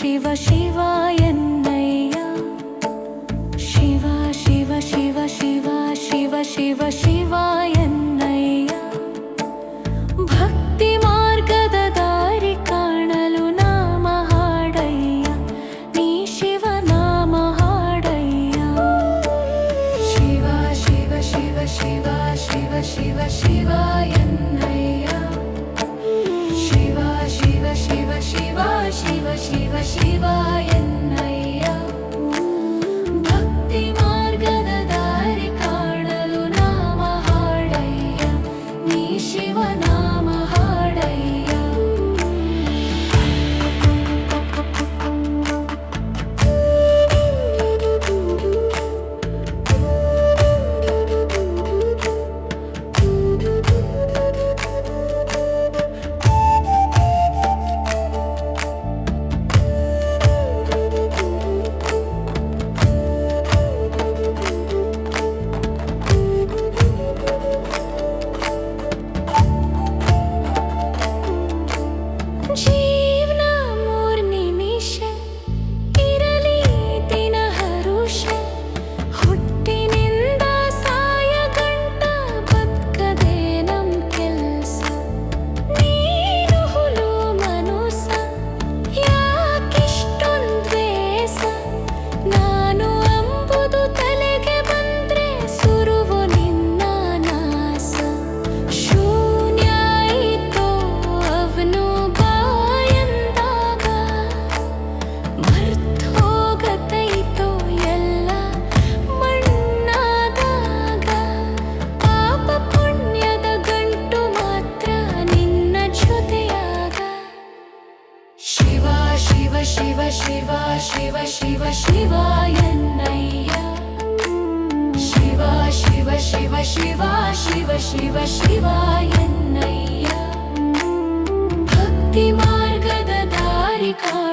ಶಿವ ಶಿವ ಎನ್ನಯ್ಯ ಶಿವ ಶಿವ ಶಿವ ಶಿವ ಶಿವ ಶಿವ ಶಿವ ಎನ್ನಯ್ಯ ಭಕ್ತಿ ಮಾರ್ಗದ ದಾರಿ ಕಾಣಲು ನಾಮ ಹಾಡಯ್ಯ ನೀ ಶಿವ ನಾಮ ಹಾಡಯ್ಯ ಶಿವ ಶಿವ ಶಿವ ಶಿವ ಶಿವ ಶಿವ ಶಿವ ಎನ್ನಯ್ಯ ಶಿವ ಶಿವ ಶಿವ ಶಿವ ಶಿವ ಶಿವ ಶಿವ ಎನ್ನಯ್ಯ ಭಕ್ತಿ ಮಾರ್ಗದ ದಾರಿ ಕಾಣಲು ನಾಮ ಹಾಡಯ್ಯ ನೀ ಶಿವ ನಾಮ ಹಾಡಯ್ಯ ಜೀವನ ಮೂರ್ ನಿಮಿಷ ಇರಲಿ ದಿನ ಹರುಷ ಹುಟ್ಟಿನಿಂದ ಸಾಯ ಗಂಟ ಬದುಕದೆ ನಮ್ ಕೆಲ್ಸ ನೀನು ಹುಲು ಮನುಸ ಯಾಕಿಷ್ಟೊಂದ್ ದ್ವೇಷ ನಾನು ಅಂಬುದು ತಲೆಗೆ ಬಂದ್ರೆ ಸುರುವು ನಿನ್ನ ನಾಸ ಶೂನ್ಯ ಆಯಿತೋ ಅವನು ಬಾಯಂದಾಗ ಮರ್ತೋಗತೈತೋ ಎಲ್ಲ ಮಣ್ಣಾದಾಗ ಪಾಪ ಪುಣ್ಯದ ಗಂಟು ಮಾತ್ರ ನಿನ್ನ ಜೊತೆಯಾಗ ಶಿವ ಶಿವ ಶಿವ ಶಿವ ಶಿವ ಶಿವ ಶಿವ ಎನ್ನಯ್ಯ ಶಿವ ಶಿವ ಶಿವ ಶಿವ ಶಿವ ಶಿವ ಶಿವ ಎನ್ನಯ್ಯ ಭಕ್ತಿ ಮಾರ್ಗದ ದಾರಿ ಕಾಣ